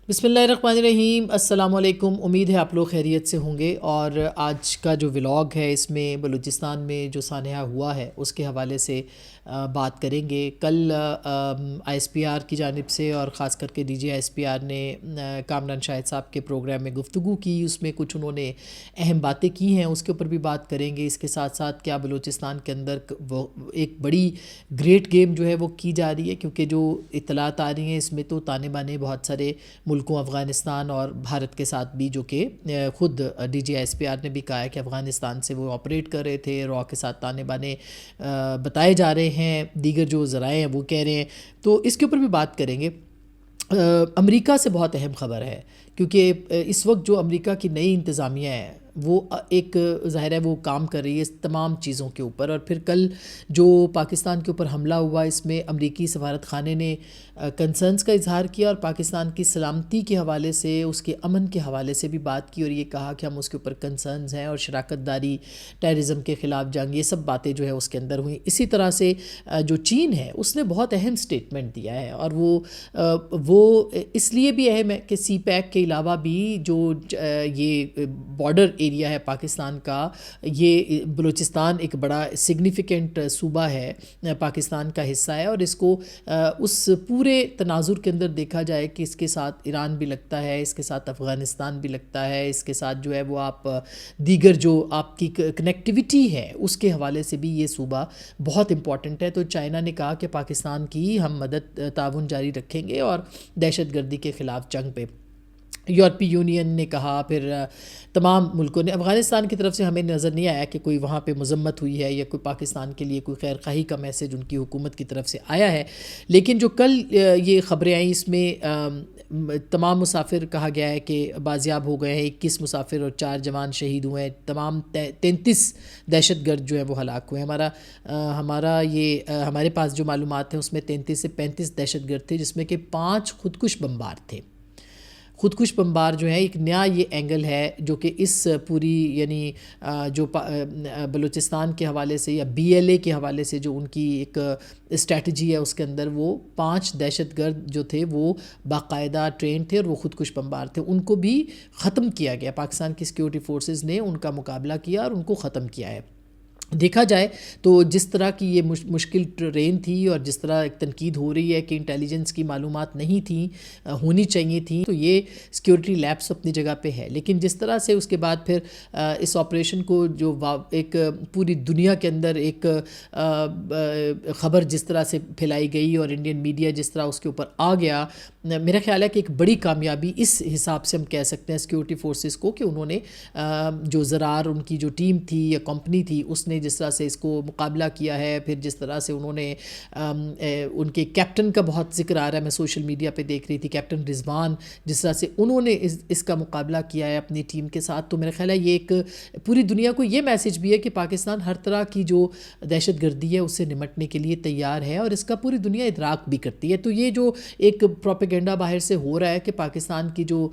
بسم اللہ الرحمن الرحیم، السلام علیکم۔ امید ہے آپ لوگ خیریت سے ہوں گے، اور آج کا جو ولاگ ہے اس میں بلوچستان میں جو سانحہ ہوا ہے اس کے حوالے سے بات کریں گے۔ کل آئی ایس پی آر کی جانب سے اور خاص کر کے D G I S P R نے کامران شاہد صاحب کے پروگرام میں گفتگو کی، اس میں کچھ انہوں نے اہم باتیں کی ہیں، اس کے اوپر بھی بات کریں گے۔ اس کے ساتھ ساتھ کیا بلوچستان کے اندر وہ ایک بڑی گریٹ گیم جو ہے وہ کی جا رہی ہے، کیونکہ جو اطلاعات آ رہی ہیں اس میں تو تانے بانے بہت سارے ملکوں افغانستان اور بھارت کے ساتھ بھی، جو کہ خود D G I S P R نے بھی کہا ہے کہ افغانستان سے وہ آپریٹ کر رہے تھے، را کے ساتھ تانے بانے بتائے جا رہے ہیں، دیگر جو ذرائع ہیں وہ کہہ رہے ہیں، تو اس کے اوپر بھی بات کریں گے۔ امریکہ سے بہت اہم خبر ہے، کیونکہ اس وقت جو امریکہ کی نئی انتظامیہ ہے وہ ایک ظاہر ہے وہ کام کر رہی ہے اس تمام چیزوں کے اوپر، اور پھر کل جو پاکستان کے اوپر حملہ ہوا اس میں امریکی سفارت خانے نے کنسرنز کا اظہار کیا، اور پاکستان کی سلامتی کے حوالے سے، اس کے امن کے حوالے سے بھی بات کی، اور یہ کہا کہ ہم اس کے اوپر کنسرنز ہیں، اور شراکت داری، ٹیررزم کے خلاف جنگ، یہ سب باتیں جو ہے اس کے اندر ہوئیں۔ اسی طرح سے جو چین ہے اس نے بہت اہم سٹیٹمنٹ دیا ہے، اور وہ اس لیے بھی اہم ہے کہ سی پیک کے علاوہ بھی جو یہ بارڈر ایریا ہے پاکستان کا، یہ بلوچستان ایک بڑا سگنیفیکنٹ صوبہ ہے، پاکستان کا حصہ ہے، اور اس کو اس پورے تناظر کے اندر دیکھا جائے کہ اس کے ساتھ ایران بھی لگتا ہے، اس کے ساتھ افغانستان بھی لگتا ہے، اس کے ساتھ جو ہے وہ آپ دیگر جو آپ کی کنیکٹیویٹی ہے اس کے حوالے سے بھی یہ صوبہ بہت امپورٹنٹ ہے۔ تو چائنا نے کہا کہ پاکستان کی ہم مدد تعاون جاری رکھیں گے، اور دہشت گردی کے خلاف جنگ پہ یورپی یونین نے کہا، پھر تمام ملکوں نے۔ افغانستان کی طرف سے ہمیں نظر نہیں آیا کہ کوئی وہاں پہ مذمت ہوئی ہے یا کوئی پاکستان کے لیے کوئی خیر خواہی کا میسج ان کی حکومت کی طرف سے آیا ہے، لیکن جو کل یہ خبریں آئیں اس میں تمام مسافر کہا گیا ہے کہ بازیاب ہو گئے ہیں، 21 مسافر اور 4 جوان شہید ہوئے ہیں، تمام 33 دہشت گرد جو ہیں وہ ہلاک ہوئے ہیں۔ ہمارے پاس جو معلومات ہیں اس میں 33 سے 35 دہشت گرد تھے، جس میں کہ 5 خودکش بمبار تھے۔ خودکش بمبار جو ہے ایک نیا یہ اینگل ہے جو کہ اس پوری یعنی جو بلوچستان کے حوالے سے یا بی ایل اے کے حوالے سے جو ان کی ایک اسٹریٹجی ہے، اس کے اندر وہ 5 دہشت گرد جو تھے وہ باقاعدہ ٹرین تھے، اور وہ خودکش بمبار تھے، ان کو بھی ختم کیا گیا۔ پاکستان کی سیکیورٹی فورسز نے ان کا مقابلہ کیا اور ان کو ختم کیا ہے۔ دیکھا جائے تو جس طرح کی یہ مشکل ٹرین تھی، اور جس طرح ایک تنقید ہو رہی ہے کہ انٹیلیجنس کی معلومات نہیں تھیں، ہونی چاہیے تھیں، تو یہ سیکیورٹی لیپس اپنی جگہ پہ ہے، لیکن جس طرح سے اس کے بعد پھر اس آپریشن کو جو ایک پوری دنیا کے اندر ایک خبر جس طرح سے پھیلائی گئی اور انڈین میڈیا جس طرح اس کے اوپر آ گیا، میرا خیال ہے کہ ایک بڑی کامیابی اس حساب سے ہم کہہ سکتے ہیں سیکیورٹی فورسز کو، کہ انہوں نے جو زرار ان کی جو ٹیم تھی یا کمپنی تھی اس نے جس طرح سے اس کو مقابلہ کیا ہے، پھر جس طرح سے انہوں نے ان کے کیپٹن کا بہت ذکر آ رہا ہے، میں سوشل میڈیا پہ دیکھ رہی تھی، کیپٹن رضوان، جس طرح سے انہوں نے اس کا مقابلہ کیا ہے اپنی ٹیم کے ساتھ، تو میرا خیال ہے یہ ایک پوری دنیا کو یہ میسج بھی ہے کہ پاکستان ہر طرح کی جو دہشت گردی ہے اس سے نمٹنے کے لیے تیار ہے، اور اس کا پوری دنیا ادراک بھی کرتی ہے۔ تو یہ جو ایک پروپیگنڈا باہر سے ہو رہا ہے کہ پاکستان کی جو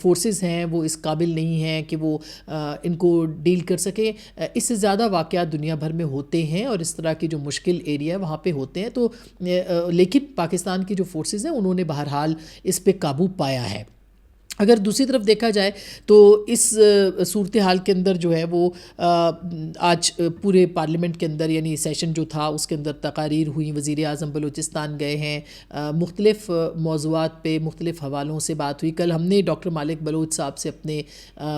فورسز ہیں وہ اس قابل نہیں ہیں کہ وہ ان کو ڈیل کر سکیں، اس سے زیادہ واقعات دنیا بھر میں ہوتے ہیں، اور اس طرح کی جو مشکل ایریا وہاں پہ ہوتے ہیں، تو لیکن پاکستان کی جو فورسز ہیں انہوں نے بہرحال اس پہ قابو پایا ہے۔ اگر دوسری طرف دیکھا جائے تو اس صورتحال کے اندر جو ہے وہ آج پورے پارلیمنٹ کے اندر یعنی سیشن جو تھا اس کے اندر تقاریر ہوئی، وزیر اعظم بلوچستان گئے ہیں، مختلف موضوعات پہ مختلف حوالوں سے بات ہوئی۔ کل ہم نے ڈاکٹر مالک بلوچ صاحب سے اپنے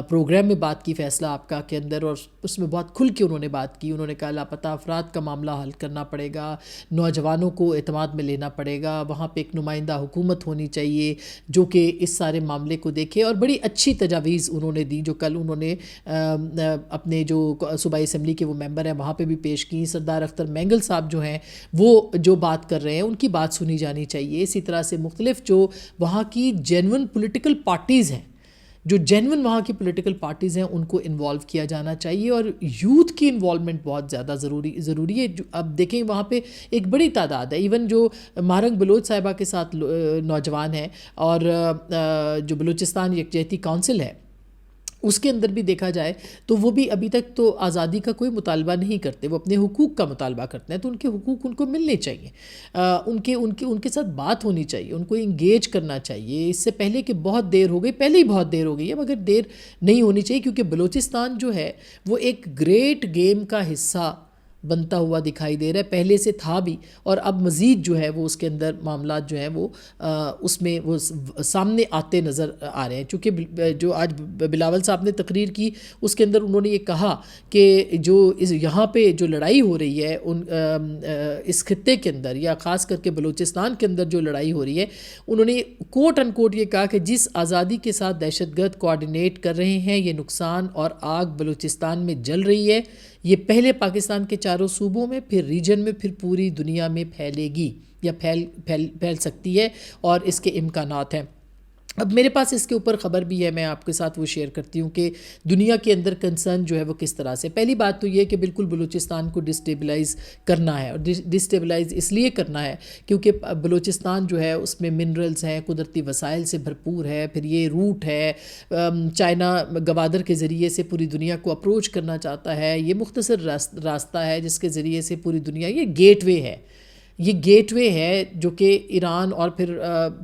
پروگرام میں بات کی، فیصلہ آپ کا کے اندر، اور اس میں بہت کھل کے انہوں نے بات کی۔ انہوں نے کہا لاپتہ افراد کا معاملہ حل کرنا پڑے گا، نوجوانوں کو اعتماد میں لینا پڑے گا، وہاں پہ ایک نمائندہ حکومت ہونی چاہیے جو کہ اس سارے معاملے کو دیکھے، اور بڑی اچھی تجاویز انہوں نے دی جو کل انہوں نے اپنے جو صوبائی اسمبلی کے وہ ممبر ہیں وہاں پہ بھی پیش کی۔ سردار اختر مینگل صاحب جو ہیں وہ جو بات کر رہے ہیں ان کی بات سنی جانی چاہیے۔ اسی طرح سے مختلف جو وہاں کی جینون پولیٹیکل پارٹیز ہیں، جو جینون وہاں کی پولیٹیکل پارٹیز ہیں ان کو انوالو کیا جانا چاہیے، اور یوتھ کی انوالومنٹ بہت زیادہ ضروری ہے۔ اب دیکھیں وہاں پہ ایک بڑی تعداد ہے، ایون جو مہرنگ بلوچ صاحبہ کے ساتھ نوجوان ہیں، اور جو بلوچستان یکجہتی کونسل ہے اس کے اندر بھی دیکھا جائے تو وہ بھی ابھی تک تو آزادی کا کوئی مطالبہ نہیں کرتے، وہ اپنے حقوق کا مطالبہ کرتے ہیں، تو ان کے حقوق ان کو ملنے چاہیے، ان کے ساتھ بات ہونی چاہیے، ان کو انگیج کرنا چاہیے، اس سے پہلے کہ بہت دیر ہو گئی، پہلے ہی بہت دیر ہو گئی ہے، مگر دیر نہیں ہونی چاہیے، کیونکہ بلوچستان جو ہے وہ ایک گریٹ گیم کا حصہ بنتا ہوا دکھائی دے رہا ہے، پہلے سے تھا بھی، اور اب مزید جو ہے وہ اس کے اندر معاملات جو ہیں وہ اس میں وہ سامنے آتے نظر آ رہے ہیں، چونکہ جو آج بلاول صاحب نے تقریر کی اس کے اندر انہوں نے یہ کہا کہ جو یہاں پہ جو لڑائی ہو رہی ہے اس خطے کے اندر، یا خاص کر کے بلوچستان کے اندر جو لڑائی ہو رہی ہے، انہوں نے کوٹ ان کوٹ یہ کہا کہ جس آزادی کے ساتھ دہشت گرد کوآرڈینیٹ کر رہے ہیں، یہ نقصان اور آگ بلوچستان میں جل رہی ہے، یہ پہلے پاکستان کے چاروں صوبوں میں، پھر ریجن میں، پھر پوری دنیا میں پھیلے گی، یا پھیل سکتی ہے، اور اس کے امکانات ہیں۔ اب میرے پاس اس کے اوپر خبر بھی ہے، میں آپ کے ساتھ وہ شیئر کرتی ہوں کہ دنیا کے اندر کنسرن جو ہے وہ کس طرح سے۔ پہلی بات تو یہ کہ بالکل بلوچستان کو ڈسٹیبلائز کرنا ہے، اور ڈسٹیبلائز اس لیے کرنا ہے کیونکہ بلوچستان جو ہے اس میں منرلز ہیں، قدرتی وسائل سے بھرپور ہے، پھر یہ روٹ ہے، چائنا گوادر کے ذریعے سے پوری دنیا کو اپروچ کرنا چاہتا ہے، یہ مختصر راستہ ہے جس کے ذریعے سے پوری دنیا، یہ گیٹ وے ہے، یہ گیٹ وے ہے جو کہ ایران اور پھر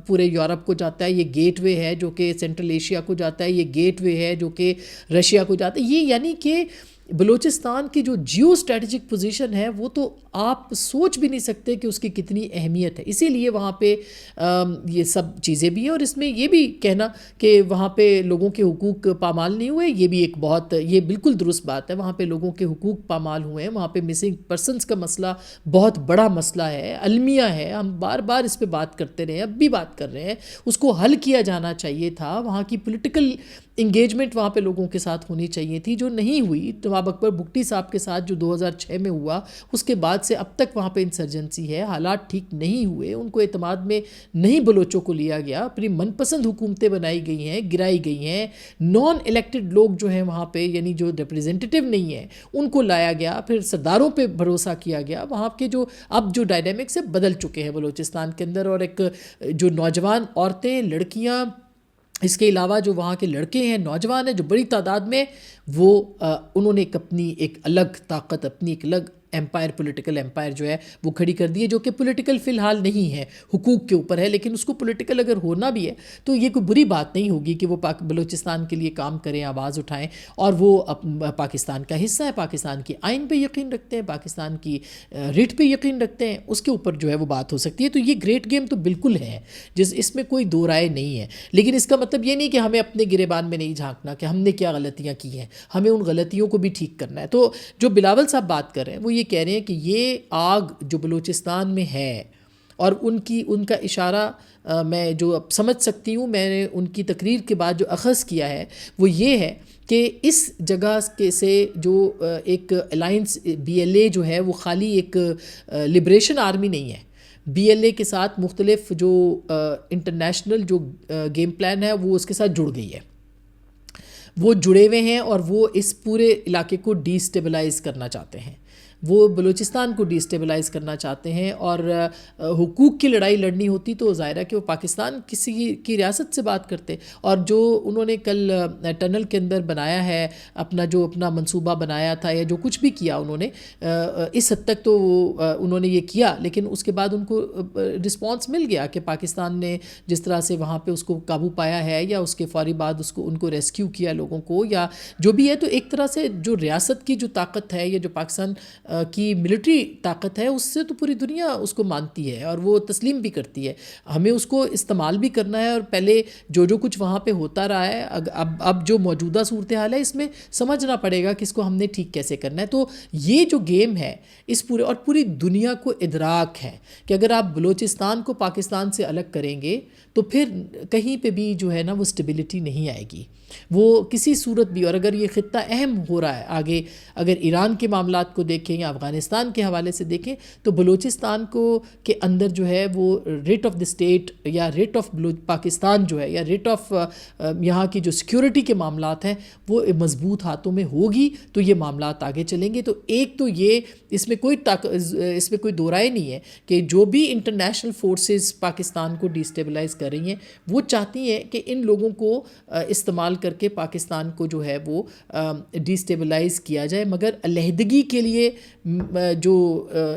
پورے یورپ کو جاتا ہے، یہ گیٹ وے ہے جو کہ سینٹرل ایشیا کو جاتا ہے، یہ گیٹ وے ہے جو کہ رشیا کو جاتا ہے، یہ یعنی کہ بلوچستان کی جو جیو اسٹریٹجک پوزیشن ہے وہ تو آپ سوچ بھی نہیں سکتے کہ اس کی کتنی اہمیت ہے، اسی لیے وہاں پہ یہ سب چیزیں بھی ہیں، اور اس میں یہ بھی کہنا کہ وہاں پہ لوگوں کے حقوق پامال نہیں ہوئے، یہ بھی ایک یہ بالکل درست بات ہے، وہاں پہ لوگوں کے حقوق پامال ہوئے ہیں، وہاں پہ مسنگ پرسنس کا مسئلہ بہت بڑا مسئلہ ہے، المیہ ہے، ہم بار بار اس پہ بات کرتے رہے ہیں، اب بھی بات کر رہے ہیں، اس کو حل کیا جانا چاہیے تھا، وہاں کی پولیٹیکل انگیجمنٹ وہاں پہ لوگوں کے ساتھ ہونی چاہیے تھی، جو نہیں ہوئی۔ نواب اکبر بگٹی صاحب کے ساتھ جو 2006 میں ہوا، اس کے بعد سے اب تک وہاں پہ انسرجنسی ہے، حالات ٹھیک نہیں ہوئے، ان کو اعتماد میں نہیں بلوچوں کو لیا گیا، اپنی من پسند حکومتیں بنائی گئی ہیں، گرائی گئی ہیں، نان الیکٹڈ لوگ جو ہیں وہاں پہ، یعنی جو ریپریزنٹیٹیو نہیں ہیں، ان کو لایا گیا، پھر سرداروں پہ بھروسہ کیا گیا، وہاں کے اب جو ڈائنامکس ہے بدل چکے ہیں بلوچستان کے اندر، اور ایک جو نوجوان عورتیں، لڑکیاں، اس کے علاوہ جو وہاں کے لڑکے ہیں، نوجوان ہیں جو بڑی تعداد میں، وہ انہوں نے اپنی ایک الگ طاقت، اپنی ایک الگ ایمپائر، پولیٹیکل ایمپائر جو ہے وہ کھڑی کر دی ہے، جو کہ پولیٹیکل فی الحال نہیں ہے، حقوق کے اوپر ہے، لیکن اس کو پولیٹیکل اگر ہونا بھی ہے تو یہ کوئی بری بات نہیں ہوگی کہ وہ بلوچستان کے لیے کام کریں، آواز اٹھائیں، اور وہ پاکستان کا حصہ ہے، پاکستان کی آئین پہ یقین رکھتے ہیں، پاکستان کی ریٹ پہ یقین رکھتے ہیں، اس کے اوپر جو ہے وہ بات ہو سکتی ہے۔ تو یہ گریٹ گیم تو بالکل ہے، اس میں کوئی دو رائے نہیں ہے، لیکن اس کا مطلب یہ نہیں کہ ہمیں اپنے گریبان میں نہیں جھانکنا کہ ہم نے کیا غلطیاں کی ہیں، ہمیں ان غلطیوں کو بھی ٹھیک کرنا ہے۔ تو جو بلاول صاحب بات کر رہے ہیں وہ یہ کہہ رہے ہیں کہ یہ آگ جو بلوچستان میں ہے، اور ان کا اشارہ میں جو اب سمجھ سکتی ہوں، میں نے ان کی تقریر کے بعد جو اخذ کیا ہے وہ یہ ہے کہ اس جگہ سے جو ایک الائنس BLA جو ہے وہ خالی ایک لبریشن آرمی نہیں ہے، BLA کے ساتھ مختلف جو انٹرنیشنل جو گیم پلان ہے وہ اس کے ساتھ جڑ گئی ہے، وہ جڑے ہوئے ہیں، اور وہ اس پورے علاقے کو ڈی اسٹیبلائز کرنا چاہتے ہیں، وہ بلوچستان کو ڈی اسٹیبلائز کرنا چاہتے ہیں، اور حقوق کی لڑائی لڑنی ہوتی تو ظاہر ہے کہ وہ پاکستان کسی کی ریاست سے بات کرتے، اور جو انہوں نے کل ٹنل کے اندر بنایا ہے، اپنا منصوبہ بنایا تھا، یا جو کچھ بھی کیا انہوں نے، اس حد تک تو انہوں نے یہ کیا، لیکن اس کے بعد ان کو رسپانس مل گیا کہ پاکستان نے جس طرح سے وہاں پہ اس کو قابو پایا ہے، یا اس کے فوری بعد ان کو ریسکیو کیا لوگوں کو، یا جو بھی ہے، تو ایک طرح سے جو ریاست کی جو طاقت ہے، یا جو پاکستان کی ملٹری طاقت ہے، اس سے تو پوری دنیا اس کو مانتی ہے اور وہ تسلیم بھی کرتی ہے، ہمیں اس کو استعمال بھی کرنا ہے، اور پہلے جو کچھ وہاں پہ ہوتا رہا ہے، اب جو موجودہ صورتحال ہے، اس میں سمجھنا پڑے گا کہ اس کو ہم نے ٹھیک کیسے کرنا ہے۔ تو یہ جو گیم ہے اس پوری دنیا کو ادراک ہے کہ اگر آپ بلوچستان کو پاکستان سے الگ کریں گے تو پھر کہیں پہ بھی جو ہے نا وہ اسٹیبلٹی نہیں آئے گی، وہ کسی صورت بھی، اور اگر یہ خطہ اہم ہو رہا ہے آگے، اگر ایران کے معاملات کو دیکھیں یا افغانستان کے حوالے سے دیکھیں، تو بلوچستان کے اندر جو ہے وہ ریٹ آف دی اسٹیٹ، یا ریٹ آف پاکستان جو ہے، یا ریٹ آف یہاں کی جو سیکیورٹی کے معاملات ہیں وہ مضبوط ہاتھوں میں ہوگی تو یہ معاملات آگے چلیں گے۔ تو ایک تو یہ اس میں کوئی دو رائے نہیں ہے کہ جو بھی انٹرنیشنل فورسز پاکستان کو ڈی اسٹیبلائز کر کر رہی ہیں، وہ چاہتی ہیں کہ ان لوگوں کو استعمال کر کے پاکستان کو جو ہے وہ ڈیسٹیبلائز کیا جائے، مگر علیحدگی کے لیے جو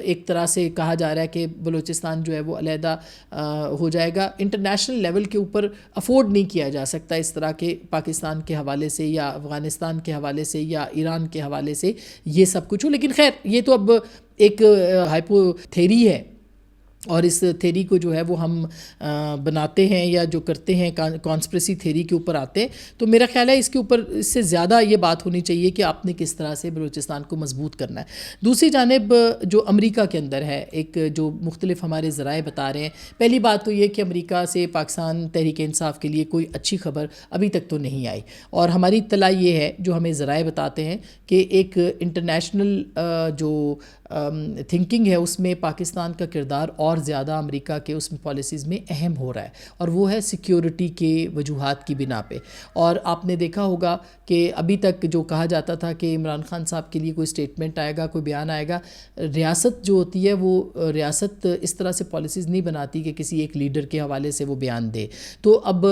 ایک طرح سے کہا جا رہا ہے کہ بلوچستان جو ہے وہ علیحدہ ہو جائے گا، انٹرنیشنل لیول کے اوپر افورڈ نہیں کیا جا سکتا اس طرح کے پاکستان کے حوالے سے یا افغانستان کے حوالے سے یا ایران کے حوالے سے یہ سب کچھ ہو. لیکن خیر یہ تو اب ایک ہائپو تھیری ہے، اور اس تھیری کو جو ہے وہ ہم بناتے ہیں یا جو کرتے ہیں کانسپریسی تھیری کے اوپر آتے ہیں. تو میرا خیال ہے اس کے اوپر اس سے زیادہ یہ بات ہونی چاہیے کہ آپ نے کس طرح سے بلوچستان کو مضبوط کرنا ہے. دوسری جانب جو امریکہ کے اندر ہے، ایک جو مختلف ہمارے ذرائع بتا رہے ہیں، پہلی بات تو یہ کہ امریکہ سے پاکستان تحریک انصاف کے لیے کوئی اچھی خبر ابھی تک تو نہیں آئی، اور ہماری اطلاع یہ ہے جو ہمیں ذرائع بتاتے ہیں کہ ایک انٹرنیشنل جو تھنکنگ ہے اس میں پاکستان کا کردار اور زیادہ امریکہ کے اس میں پالیسیز میں اہم ہو رہا ہے، اور وہ ہے سیکیورٹی کے وجوہات کی بنا پہ. اور آپ نے دیکھا ہوگا کہ ابھی تک جو کہا جاتا تھا کہ عمران خان صاحب کے لیے کوئی اسٹیٹمنٹ آئے گا، کوئی بیان آئے گا، ریاست جو ہوتی ہے وہ ریاست اس طرح سے پالیسیز نہیں بناتی کہ کسی ایک لیڈر کے حوالے سے وہ بیان دے. تو اب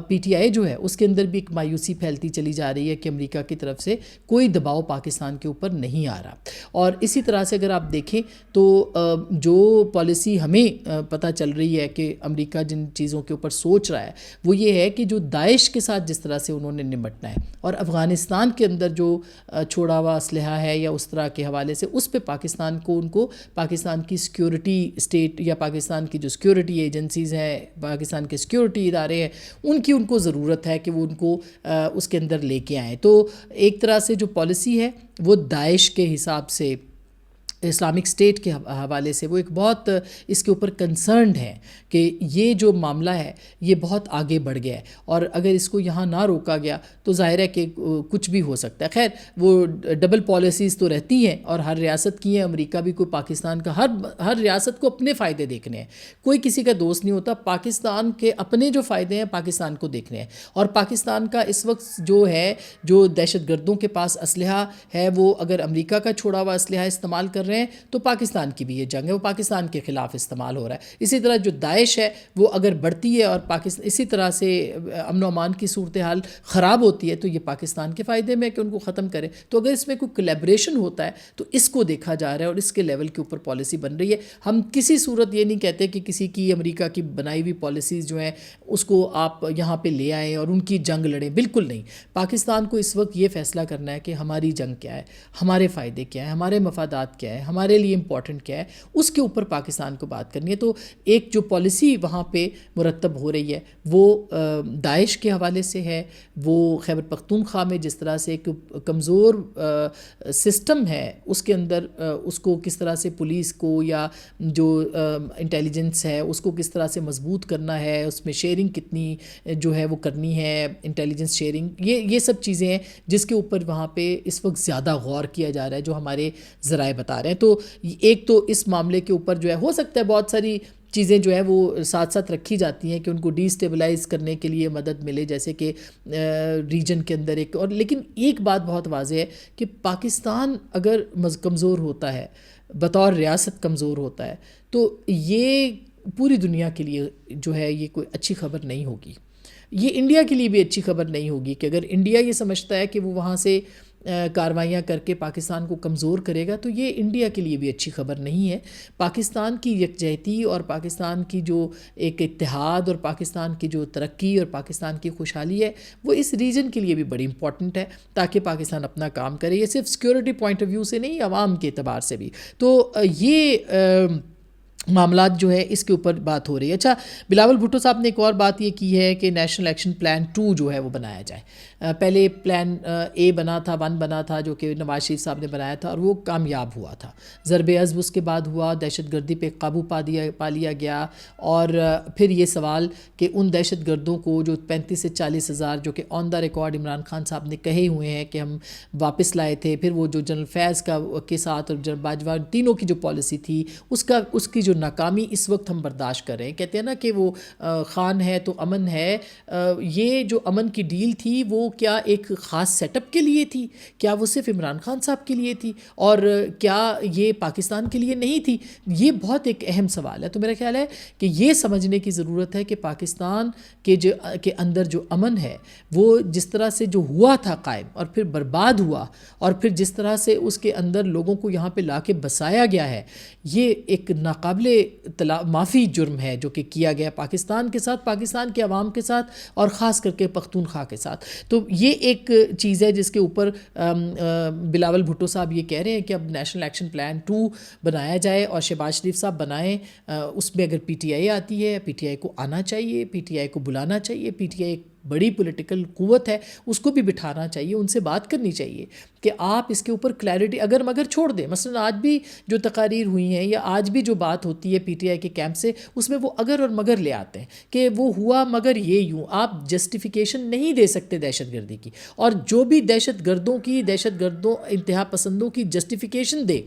پی ٹی آئی جو ہے اس کے اندر بھی ایک مایوسی پھیلتی چلی جا رہی ہے کہ امریکہ کی طرف سے کوئی دباؤ پاکستان کے اوپر نہیں آ رہا. اور اسی طرح سے اگر آپ دیکھیں تو جو پالیسی ہمیں پتہ چل رہی ہے کہ امریکہ جن چیزوں کے اوپر سوچ رہا ہے وہ یہ ہے کہ جو داعش کے ساتھ جس طرح سے انہوں نے نمٹنا ہے، اور افغانستان کے اندر جو چھوڑا ہوا اسلحہ ہے یا اس طرح کے حوالے سے اس پہ پاکستان کو ان کو پاکستان کی سیکیورٹی اسٹیٹ یا پاکستان کی جو سیکیورٹی ایجنسیز ہیں، پاکستان کے سیکیورٹی ادارے ہیں، ان کو ضرورت ہے کہ وہ ان کو اس کے اندر لے کے آئیں. تو ایک طرح سے جو پالیسی ہے وہ داعش کے حساب سے، اسلامک اسٹیٹ کے حوالے سے وہ ایک بہت اس کے اوپر کنسرنڈ ہے کہ یہ جو معاملہ ہے یہ بہت آگے بڑھ گیا ہے، اور اگر اس کو یہاں نہ روکا گیا تو ظاہر ہے کہ کچھ بھی ہو سکتا ہے. خیر وہ ڈبل پالیسیز تو رہتی ہیں اور ہر ریاست کی ہیں، امریکہ بھی کوئی پاکستان کا، ہر ریاست کو اپنے فائدے دیکھنے ہیں، کوئی کسی کا دوست نہیں ہوتا. پاکستان کے اپنے جو فائدے ہیں پاکستان کو دیکھنے ہیں، اور پاکستان کا اس وقت جو ہے جو دہشت گردوں کے پاس اسلحہ ہے وہ اگر امریکہ کا چھوڑا ہوا اسلحہ استعمال کر رہے ہیں تو پاکستان کی بھی یہ جنگ ہے، وہ پاکستان کے خلاف استعمال ہو رہا ہے. اسی طرح جو داعش ہے وہ اگر بڑھتی ہے اور اسی طرح سے امن و امان کی صورتحال خراب ہوتی ہے تو یہ پاکستان کے فائدے میں ہے کہ ان کو ختم کرے. تو اگر اس میں کوئی کولیبریشن ہوتا ہے تو اس کو دیکھا جا رہا ہے اور اس کے لیول کے اوپر پالیسی بن رہی ہے. ہم کسی صورت یہ نہیں کہتے کہ کسی کی امریکہ کی بنائی ہوئی پالیسیز جو ہیں اس کو آپ یہاں پہ لے آئیں اور ان کی جنگ لڑیں، بالکل نہیں. پاکستان کو اس وقت یہ فیصلہ کرنا ہے کہ ہماری جنگ کیا ہے، ہمارے فائدے کیا ہیں، ہمارے مفادات کیا ہیں، ہمارے لیے امپورٹنٹ کیا ہے، اس کے اوپر پاکستان کو بات کرنی ہے. تو ایک جو پالیسی وہاں پہ مرتب ہو رہی ہے وہ داعش کے حوالے سے ہے، وہ خیبر پختونخوا میں جس طرح سے ایک کمزور سسٹم ہے اس کے اندر اس کو کس طرح سے پولیس کو یا جو انٹیلیجنس ہے اس کو کس طرح سے مضبوط کرنا ہے، اس میں شیئرنگ کتنی جو ہے وہ کرنی ہے، انٹیلیجنس شیئرنگ، یہ سب چیزیں ہیں جس کے اوپر وہاں پہ اس وقت زیادہ غور کیا جا رہا ہے جو ہمارے ذرائع بتا رہے ہیں. تو ایک تو اس معاملے کے اوپر جو ہے ہو سکتا ہے بہت ساری چیزیں جو ہے وہ ساتھ ساتھ رکھی جاتی ہیں کہ ان کو ڈی اسٹیبلائز کرنے کے لیے مدد ملے، جیسے کہ ریجن کے اندر ایک اور. لیکن ایک بات بہت واضح ہے کہ پاکستان اگر کمزور ہوتا ہے، بطور ریاست کمزور ہوتا ہے، تو یہ پوری دنیا کے لیے جو ہے یہ کوئی اچھی خبر نہیں ہوگی. یہ انڈیا کے لیے بھی اچھی خبر نہیں ہوگی کہ اگر انڈیا یہ سمجھتا ہے کہ وہ وہاں سے کاروائیاں کر کے پاکستان کو کمزور کرے گا تو یہ انڈیا کے لیے بھی اچھی خبر نہیں ہے. پاکستان کی یکجہتی اور پاکستان کی جو ایک اتحاد اور پاکستان کی جو ترقی اور پاکستان کی خوشحالی ہے وہ اس ریجن کے لیے بھی بڑی امپورٹنٹ ہے تاکہ پاکستان اپنا کام کرے. یہ صرف سیکیورٹی پوائنٹ آف ویو سے نہیں، عوام کے اعتبار سے بھی. تو یہ معاملات جو ہے اس کے اوپر بات ہو رہی ہے. اچھا، بلاول بھٹو صاحب نے ایک اور بات یہ کی ہے کہ نیشنل ایکشن پلان 2 جو ہے وہ بنایا جائے. پہلے پلان A بنا تھا، 1 بنا تھا جو کہ نواز شریف صاحب نے بنایا تھا اور وہ کامیاب ہوا تھا. ضرب عضب اس کے بعد ہوا، دہشت گردی پہ قابو پا لیا گیا، اور پھر یہ سوال کہ ان دہشت گردوں کو جو 35 سے 40 ہزار جو کہ آن دا ریکارڈ عمران خان صاحب نے کہے ہوئے ہیں کہ ہم واپس لائے تھے، پھر وہ جو جنرل فیض کے ساتھ اور جنرل باجوہ تینوں کی جو پالیسی تھی اس کی جو جو ناکامی اس وقت ہم برداشت کر رہے ہیں. کہتے ہیں نا کہ وہ خان ہے تو امن ہے. یہ جو امن کی ڈیل تھی وہ کیا ایک خاص سیٹ اپ کے لیے تھی؟ کیا وہ صرف عمران خان صاحب کے لیے تھی؟ اور کیا یہ پاکستان کے لیے نہیں تھی؟ یہ بہت ایک اہم سوال ہے. تو میرا خیال ہے کہ یہ سمجھنے کی ضرورت ہے کہ پاکستان کے اندر جو امن ہے وہ جس طرح سے جو ہوا تھا قائم اور پھر برباد ہوا، اور پھر جس طرح سے اس کے اندر لوگوں کو یہاں پہ لا کے بسایا گیا ہے، یہ ایک ناقابل معافی جرم ہے جو کہ کیا گیا پاکستان کے ساتھ، پاکستان کے عوام کے ساتھ، اور خاص کر کے پختونخوا کے ساتھ. تو یہ ایک چیز ہے جس کے اوپر بلاول بھٹو صاحب یہ کہہ رہے ہیں کہ اب نیشنل ایکشن پلان 2 بنایا جائے اور شہباز شریف صاحب بنائیں. اس میں اگر پی ٹی آئی آتی ہے، پی ٹی آئی کو آنا چاہیے، پی ٹی آئی کو بلانا چاہیے. پی ٹی آئی ایک بڑی پولیٹیکل قوت ہے، اس کو بھی بٹھانا چاہیے، ان سے بات کرنی چاہیے کہ آپ اس کے اوپر کلیئرٹی اگر مگر چھوڑ دیں. مثلا آج بھی جو تقاریر ہوئی ہیں یا آج بھی جو بات ہوتی ہے پی ٹی آئی کے کیمپ سے، اس میں وہ اگر اور مگر لے آتے ہیں کہ وہ ہوا مگر یہ یوں. آپ جسٹیفیکیشن نہیں دے سکتے دہشت گردی کی، اور جو بھی دہشت گردوں انتہا پسندوں کی جسٹیفیکیشن دے،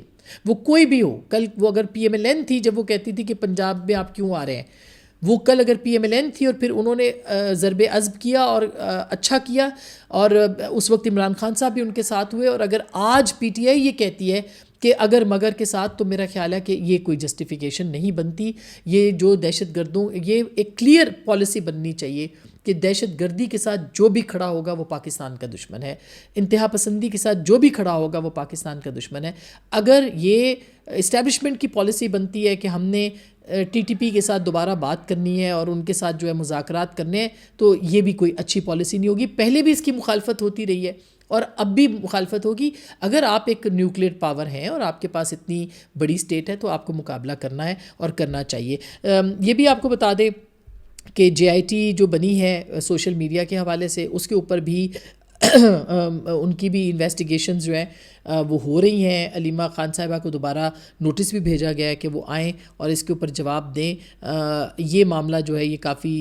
وہ کوئی بھی ہو. کل وہ اگر پی ایم ایل این تھی جب وہ کہتی تھی کہ پنجاب میں آپ کیوں آ رہے ہیں، وہ کل اگر پی ایم ایل این تھی اور پھر انہوں نے ضرب عضب کیا اور اچھا کیا، اور اس وقت عمران خان صاحب بھی ان کے ساتھ ہوئے، اور اگر آج پی ٹی آئی یہ کہتی ہے کہ اگر مگر کے ساتھ، تو میرا خیال ہے کہ یہ کوئی جسٹیفیکیشن نہیں بنتی. یہ جو دہشت گردوں، یہ ایک کلیئر پالیسی بننی چاہیے کہ دہشت گردی کے ساتھ جو بھی کھڑا ہوگا وہ پاکستان کا دشمن ہے، انتہا پسندی کے ساتھ جو بھی کھڑا ہوگا وہ پاکستان کا دشمن ہے. اگر یہ اسٹیبلشمنٹ کی پالیسی بنتی ہے کہ ہم نے ٹی ٹی پی کے ساتھ دوبارہ بات کرنی ہے اور ان کے ساتھ جو ہے مذاکرات کرنے ہیں، تو یہ بھی کوئی اچھی پالیسی نہیں ہوگی. پہلے بھی اس کی مخالفت ہوتی رہی ہے اور اب بھی مخالفت ہوگی. اگر آپ ایک نیوکلیئر پاور ہیں اور آپ کے پاس اتنی بڑی اسٹیٹ ہے تو آپ کو مقابلہ کرنا ہے اور کرنا چاہیے. یہ بھی آپ کو بتا دیں کہ جے آئی ٹی جو بنی ہے سوشل میڈیا کے حوالے سے، اس کے اوپر بھی ان کی بھی انویسٹیگیشنز جو ہیں وہ ہو رہی ہیں. علیمہ خان صاحبہ کو دوبارہ نوٹس بھی بھیجا گیا ہے کہ وہ آئیں اور اس کے اوپر جواب دیں. یہ معاملہ جو ہے یہ کافی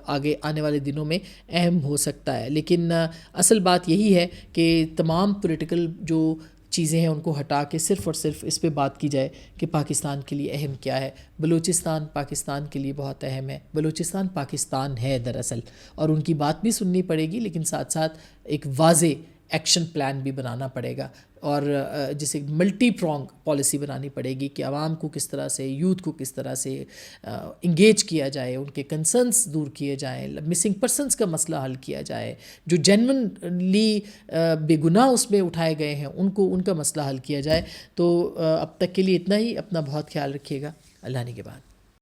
آگے آنے والے دنوں میں اہم ہو سکتا ہے. لیکن اصل بات یہی ہے کہ تمام پولیٹیکل جو چیزیں ہیں ان کو ہٹا کے صرف اور صرف اس پہ بات کی جائے کہ پاکستان کے لیے اہم کیا ہے. بلوچستان پاکستان کے لیے بہت اہم ہے. بلوچستان پاکستان ہے دراصل، اور ان کی بات بھی سننی پڑے گی، لیکن ساتھ ساتھ ایک واضح ایکشن پلان بھی بنانا پڑے گا، اور جسے ملٹی پرونگ پالیسی بنانی پڑے گی کہ عوام کو کس طرح سے، یوتھ کو کس طرح سے انگیج کیا جائے، ان کے کنسرنس دور کیے جائیں، مسنگ پرسنس کا مسئلہ حل کیا جائے، جو جینونلی بے گناہ اس میں اٹھائے گئے ہیں ان کا مسئلہ حل کیا جائے. تو اب تک کے لیے اتنا ہی. اپنا بہت خیال رکھیے گا. اللہ نے کے بعد.